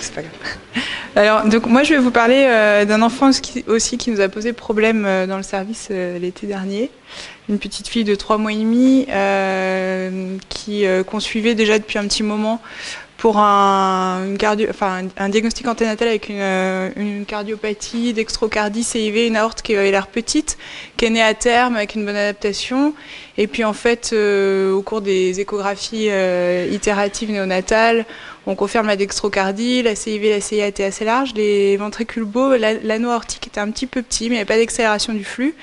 C'est pas grave. Alors, donc moi, je vais vous parler d'un enfant aussi qui nous a posé problème dans le service l'été dernier. Une petite fille de 3 mois et demi qu'on suivait déjà depuis un petit moment pour un diagnostic anténatal avec une cardiopathie, dextrocardie, CIV, une aorte qui avait l'air petite, qui est née à terme avec une bonne adaptation. Et puis en fait, au cours des échographies itératives néonatales, on confirme la dextrocardie, la CIV, la CIA étaient assez larges, les ventricules beaux, l'anneau aortique était un petit peu petit, mais il n'y avait pas d'accélération du flux.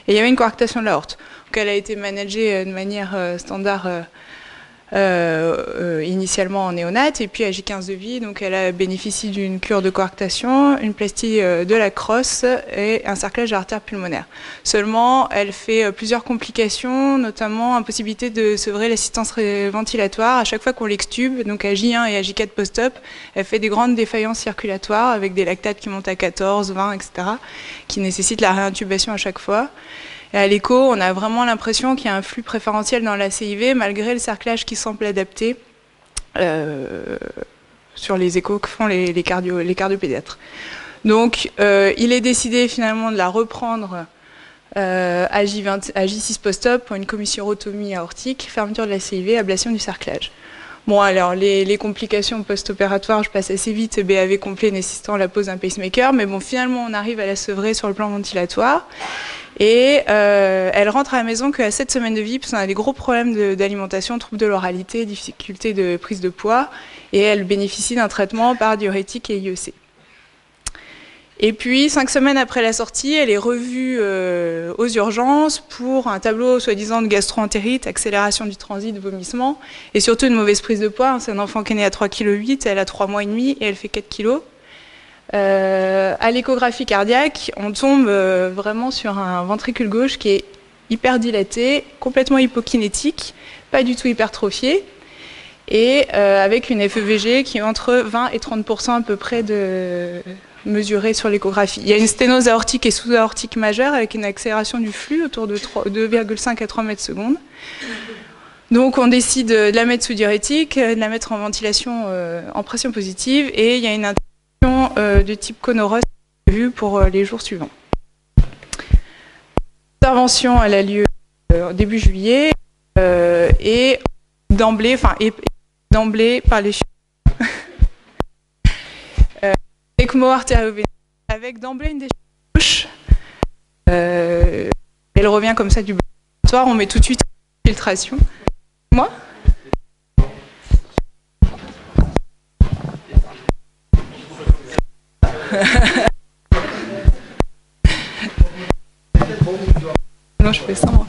Et il y avait une coarctation de l'aorte. Donc elle a été managée de manière standard initialement en néonate et puis à J15 de vie, donc elle a bénéficié d'une cure de coarctation, une plastie de la crosse et un cerclage de l'artère pulmonaire. Seulement, elle fait plusieurs complications, notamment impossibilité de sevrer l'assistance ventilatoire à chaque fois qu'on l'extube, donc à J1 et à J4 post-op, elle fait des grandes défaillances circulatoires avec des lactates qui montent à 14, 20, etc., qui nécessitent la réintubation à chaque fois. Et à l'écho, on a vraiment l'impression qu'il y a un flux préférentiel dans la CIV, malgré le cerclage qui semble adapté sur les échos que font les cardiopédiatres. Donc, il est décidé finalement de la reprendre à J6 post-op pour une commissurotomie aortique, fermeture de la CIV, ablation du cerclage. Bon, alors, les complications post-opératoires, je passe assez vite, BAV complet nécessitant la pose d'un pacemaker, mais bon, finalement, on arrive à la sevrer sur le plan ventilatoire. Et elle rentre à la maison qu'à 7 semaines de vie, parce qu'on a des gros problèmes d'alimentation, troubles de l'oralité, difficultés de prise de poids, et elle bénéficie d'un traitement par diurétique et IEC. Et puis, 5 semaines après la sortie, elle est revue aux urgences pour un tableau soi-disant de gastro-entérite, accélération du transit, vomissement, et surtout une mauvaise prise de poids. C'est un enfant qui est né à 3,8 kg, elle a 3 mois et demi, et elle fait 4 kg. À l'échographie cardiaque, on tombe vraiment sur un ventricule gauche qui est hyper dilaté, complètement hypokinétique, pas du tout hypertrophié, et avec une FEVG qui est entre 20 et 30% à peu près mesurée sur l'échographie. Il y a une sténose aortique et sous-aortique majeure avec une accélération du flux autour de 2,5 à 3 mètres secondes. Donc on décide de la mettre sous diurétique, de la mettre en ventilation en pression positive, et il y a une de type Conoros prévue pour les jours suivants. L'intervention, elle a lieu début juillet et d'emblée par les ECMO artério-véneux avec d'emblée une déchirure gauche. Elle revient comme ça du laboratoire, on met tout de suite une filtration. Moi ? Non, je fais ça moi.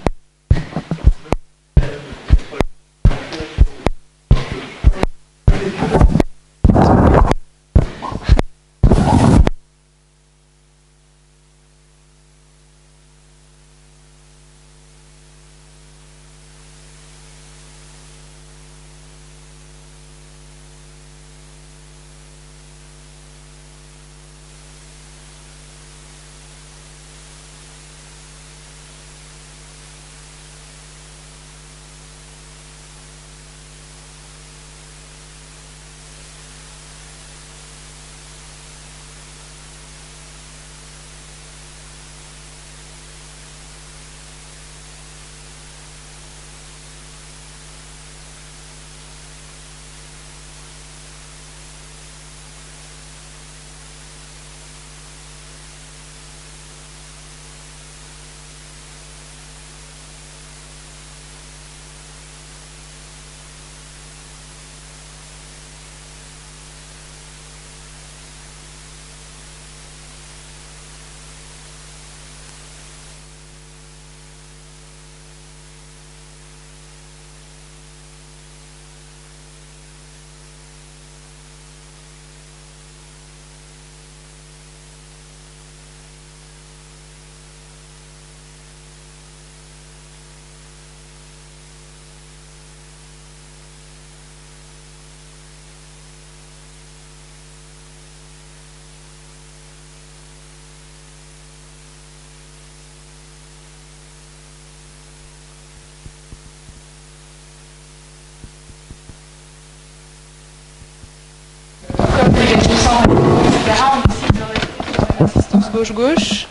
gauche-gauche.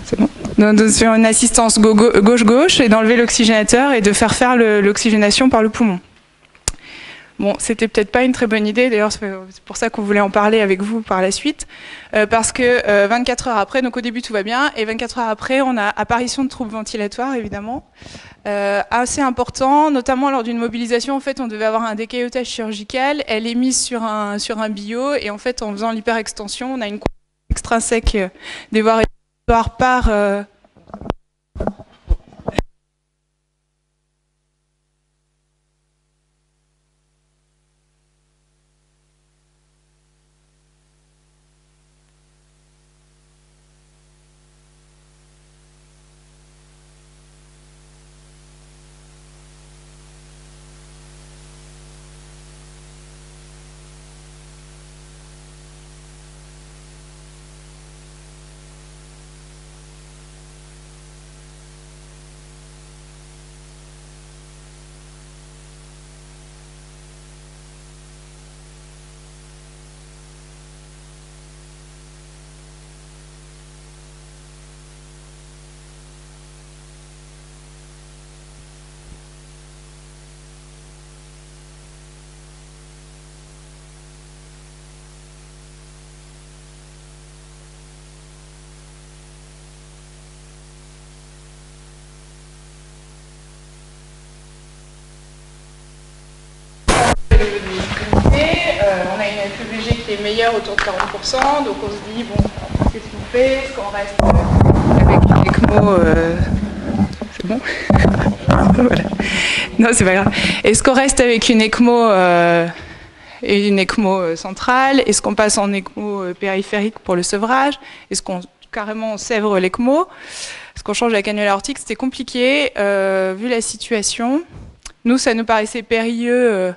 C'est bon. Donc, sur une assistance gauche-gauche et d'enlever l'oxygénateur et de faire l'oxygénation par le poumon. Bon, c'était peut-être pas une très bonne idée, d'ailleurs c'est pour ça qu'on voulait en parler avec vous par la suite, parce que 24 heures après, donc au début tout va bien, et 24 heures après, on a apparition de troubles ventilatoires, évidemment, assez important, notamment lors d'une mobilisation, en fait, on devait avoir un décaillotage chirurgical, elle est mise sur un bio, et en fait, en faisant l'hyperextension, on a une extrinsèque des voies respiratoires par... On a une FEVG qui est meilleure autour de 40%, donc on se dit, bon, qu'est-ce qu'on fait? Est-ce qu'on reste avec une ECMO c'est bon? Voilà. Non, c'est pas grave. Est-ce qu'on reste avec une ECMO centrale? Est-ce qu'on passe en ECMO périphérique pour le sevrage? Est-ce qu'on carrément sèvre l'ECMO? Est-ce qu'on change la canule aortique? C'était compliqué, vu la situation. Nous, ça nous paraissait périlleux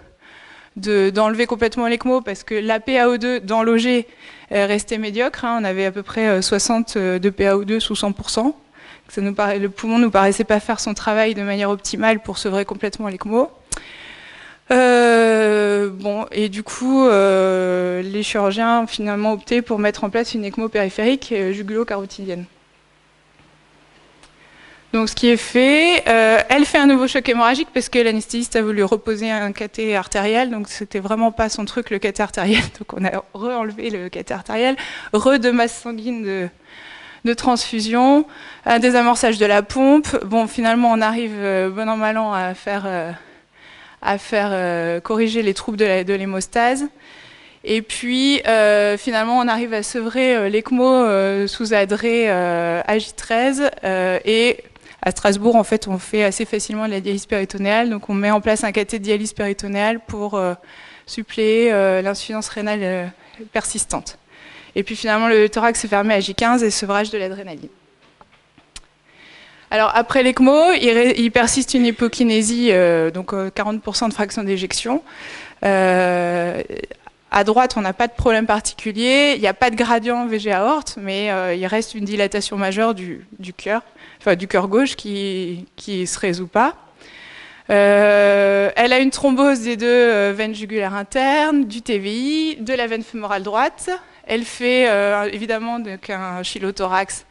d'enlever complètement l'ECMO parce que la PaO2 dans l'OG restait médiocre. On avait à peu près 60 de PaO2 sous 100%. Le poumon ne nous paraissait pas faire son travail de manière optimale pour sevrer complètement l'ECMO. Bon, et du coup, les chirurgiens ont finalement opté pour mettre en place une ECMO périphérique jugulo-carotidienne. Donc ce qui est fait, elle fait un nouveau choc hémorragique parce que l'anesthésiste a voulu reposer un cathé artériel, donc c'était vraiment pas son truc le cathé artériel, donc on a re-enlevé le cathé artériel, de masse sanguine de transfusion, un désamorçage de la pompe. Bon, finalement on arrive bon an mal an à faire corriger les troubles de l'hémostase. Et puis, finalement, on arrive à sevrer l'ECMO sous adré AJ13 et à Strasbourg, en fait, on fait assez facilement de la dialyse péritonéale. Donc, on met en place un cathé de dialyse péritonéale pour suppléer l'insuffisance rénale persistante. Et puis, finalement, le thorax est fermé à J15 et sevrage de l'adrénaline. Alors, après l'ECMO, il persiste une hypokinésie, donc 40% de fraction d'éjection. À droite, on n'a pas de problème particulier, il n'y a pas de gradient VG aorte, mais il reste une dilatation majeure du cœur, enfin du cœur gauche qui se résout pas. Elle a une thrombose des deux veines jugulaires internes, du TVI, de la veine fémorale droite. Elle fait évidemment un chylothorax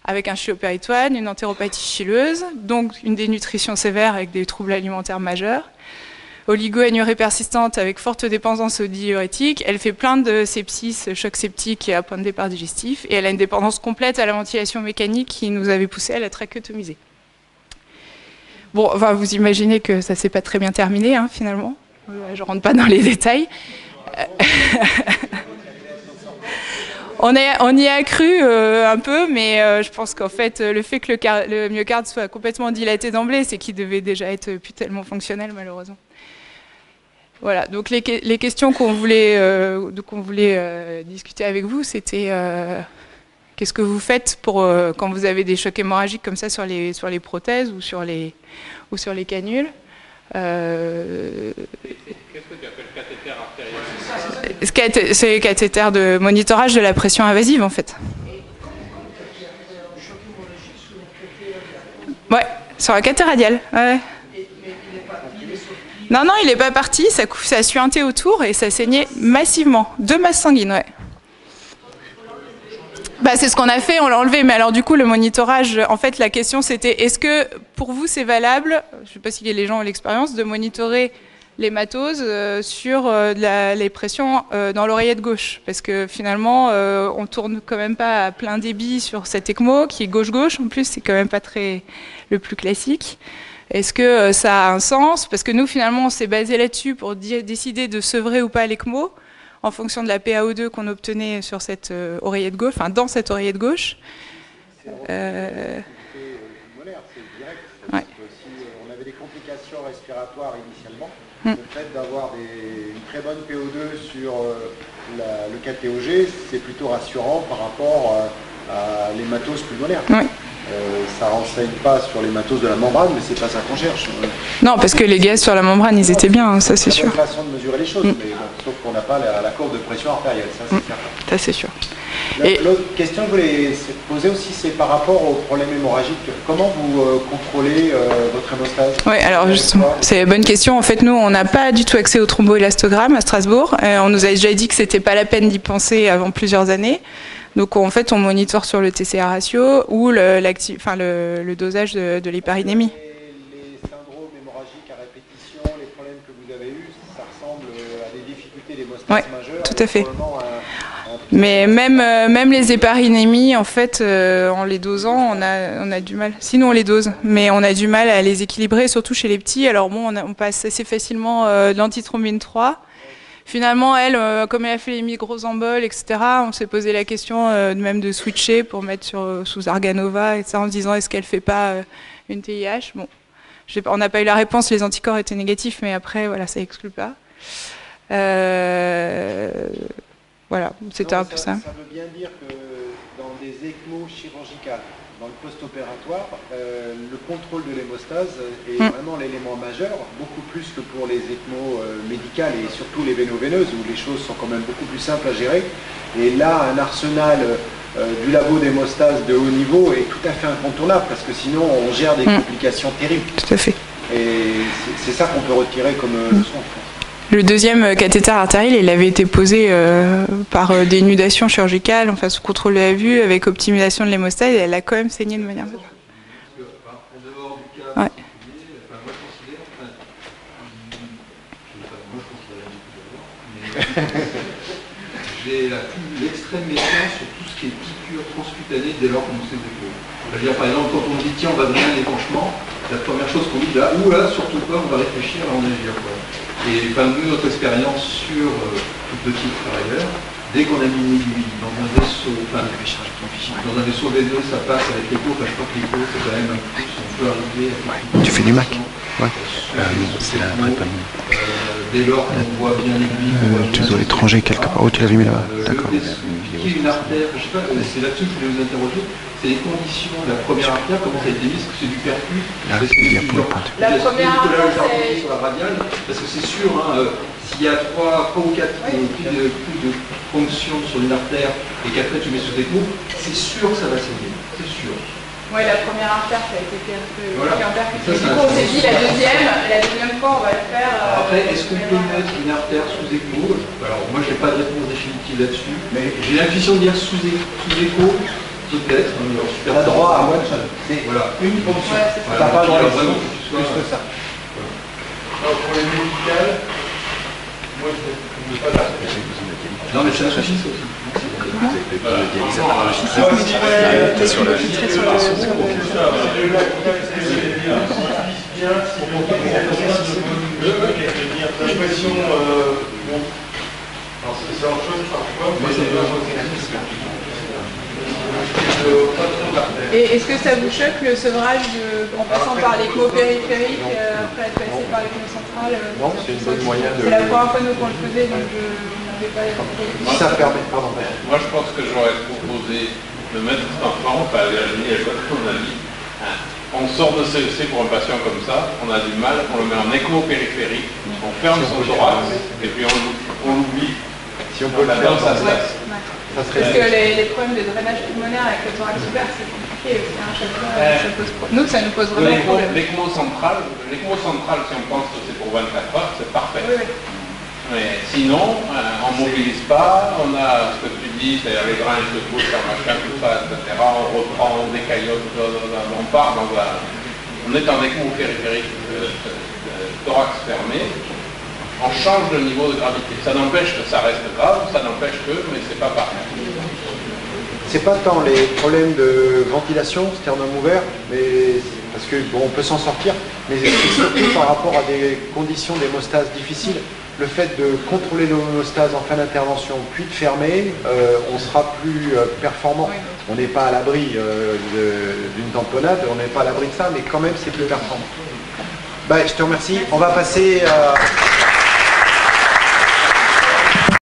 avec un chylopéritoine, une entéropathie chilleuse, donc une dénutrition sévère avec des troubles alimentaires majeurs. Oligo-anurie persistante avec forte dépendance aux diurétiques. Elle fait plein de sepsis, choc septique et à point de départ digestif. Et elle a une dépendance complète à la ventilation mécanique qui nous avait poussé à la trachéotomiser. Bon, enfin, vous imaginez que ça ne s'est pas très bien terminé, hein, finalement. Je ne rentre pas dans les détails. On y a cru un peu, mais je pense qu'en fait, le fait que le myocarde soit complètement dilaté d'emblée, c'est qu'il devait déjà être plus tellement fonctionnel, malheureusement. Voilà, donc les questions qu'on voulait discuter avec vous, c'était qu'est-ce que vous faites pour quand vous avez des chocs hémorragiques comme ça sur les prothèses ou sur les canules. Qu'est-ce que tu appelles cathéter artériel? C'est le cathéter de monitorage de la pression invasive en fait. Ouais, sur la cathé radiale. Ouais. Non, il n'est pas parti, ça a suinté autour et ça saignait massivement. 2 masses sanguines, ouais. Bah, c'est ce qu'on a fait, on l'a enlevé. Mais alors du coup, le monitorage, en fait, la question c'était, est-ce que pour vous c'est valable, je ne sais pas si les gens ont l'expérience, de monitorer l'hématose sur les pressions dans l'oreillette gauche? Parce que finalement, on tourne quand même pas à plein débit sur cet ECMO, qui est gauche-gauche, en plus, c'est quand même pas très le plus classique. Est-ce que ça a un sens? Parce que nous, finalement, on s'est basé là-dessus pour décider de sevrer ou pas l'ECMO, en fonction de la PaO2 qu'on obtenait sur cette oreillette gauche, enfin dans cette oreillette gauche. Ouais. Si on avait des complications respiratoires initialement, le fait d'avoir une très bonne PO2 sur le KTOG, c'est plutôt rassurant par rapport à l'hématose pulmonaire. Oui. Ça renseigne pas sur l'hématose de la membrane, mais c'est pas ça qu'on cherche. Non, parce que les gaz sur la membrane, ils étaient bien, hein, ça c'est sûr. C'est une façon de mesurer les choses, mais bon, sauf qu'on n'a pas la courbe de pression artérielle, ça c'est certain. Ça c'est sûr. L'autre question que je voulais poser aussi, c'est par rapport au problème hémorragique. Comment vous contrôlez votre hémostase? Oui, alors justement, c'est une bonne question. En fait, nous, on n'a pas du tout accès au thromboélastogramme à Strasbourg. On nous a déjà dit que c'était pas la peine d'y penser avant plusieurs années. Donc en fait, on monitore sur le TCR ratio ou le dosage de l'hyparinémie. Les syndromes hémorragiques à répétition, les problèmes que vous avez eus, ça ressemble à des difficultés d'hémostase majeures. Tout à fait. Mais même les héparinémies, en fait, en les dosant, on a du mal. Sinon, on les dose, mais on a du mal à les équilibrer, surtout chez les petits. Alors bon, on passe assez facilement de l'antithrombine 3. Finalement, elle, comme elle a fait les micros emboles, etc., on s'est posé la question même de switcher pour mettre sous Arganova, et ça, en se disant est-ce qu'elle fait pas une TIH. Bon, on n'a pas eu la réponse, les anticorps étaient négatifs, mais après, voilà, ça exclut pas. Voilà, c'était un peu ça. Ça veut bien dire que dans des ECMO chirurgicales, dans le post-opératoire, le contrôle de l'hémostase est vraiment l'élément majeur, beaucoup plus que pour les ECMO médicales et surtout les véno-veineuses où les choses sont quand même beaucoup plus simples à gérer. Et là, un arsenal du labo d'hémostase de haut niveau est tout à fait incontournable parce que sinon on gère des complications terribles. Tout à fait. Et c'est ça qu'on peut retirer comme leçon. Le deuxième cathéter artériel, il avait été posé par dénudation chirurgicale, enfin sous contrôle de la vue, avec optimisation de l'hémostase, et elle a quand même saigné de manière... Ouais. J'ai l'extrême méfiance sur tout ce qui est piqûre transcutanée dès lors qu'on sait des cours. C'est-à-dire, par exemple, quand on dit tiens, on va donner un épanchement, la première chose qu'on dit là, ou là, surtout pas, on va réfléchir à en agir. Et enfin, nous, notre expérience sur tout petit par ailleurs, dès qu'on a mis une aiguille dans un vaisseau, veineux, ça passe avec l'écho, je crois que l'écho, c'est quand même un plus, on peut arriver à... Tu fais du Mac? Ouais. C'est la prépa. Dès lors qu'on voit bien l'aiguille... tu dois l'étranger quelque part. Oh, tu l'avais mis là-bas. D'accord. Une artère, je sais pas, c'est là-dessus que je voulais vous interroger. C'est les conditions de la première artère, comment ça a été mis, est-ce que c'est du percu? La première artère, c'est... sur la radiale, parce que c'est sûr, s'il y a 3 ou 4 plus de fonctions sur une artère et qu'après tu mets sous écho, c'est sûr que ça va saigner, c'est sûr. Oui, la première artère, ça a été percutée. Voilà. Du coup, on s'est dit la deuxième fois, on va le faire. Après, est-ce qu'on peut mettre une artère sous écho? Alors, moi, je n'ai pas de réponse définitive là-dessus, mais j'ai l'intuition de dire sous écho, peut-être. Tu as droit à one shot. Voilà, une fonction. Ouais, tu n'as pas le droit vraiment plus que ça. Alors, pour les médicales, moi, je ne veux pas l'artère. Non, mais c'est un souci, ça aussi. Et est-ce que ça vous choque le sevrage en passant par l'écho périphérique après être passé par l'écho central? Non, c'est une bonne moyen de... C'est la première fois qu'on le faisait, donc je n'avais pas... Ça permet, pardon. Moi, je pense que j'aurais proposé de mettre un enfant, pas à mon avis. On sort de CEC pour un patient comme ça, on a du mal, on le met en écho périphérique, on ferme son thorax et puis on l'oublie. Si on peut le faire, ça se passe. Parce que les problèmes de drainage pulmonaire avec le thorax ouvert, c'est compliqué aussi. Ça pose nous, ça nous pose vraiment problème. L'écho central, si on pense que c'est pour 24 heures, c'est parfait. Oui, oui. Mais sinon, on ne mobilise pas, on a ce que tu dis, c'est-à-dire les grains, les secousses, machin, tout ça, etc. On reprend, on décaillote, on part dans on est en écmo périphérique, thorax fermé, on change de niveau de gravité. Ça n'empêche que ça reste grave, ça n'empêche que, mais c'est pas pareil. C'est pas tant les problèmes de ventilation, sternum ouvert, mais parce que bon, on peut s'en sortir, mais c'est surtout par rapport à des conditions d'hémostase difficiles. Le fait de contrôler l'hémostase en fin d'intervention, puis de fermer, on sera plus performant. On n'est pas à l'abri d'une tamponnade, on n'est pas à l'abri de ça, mais quand même c'est plus performant. Bah, je te remercie. On va passer à...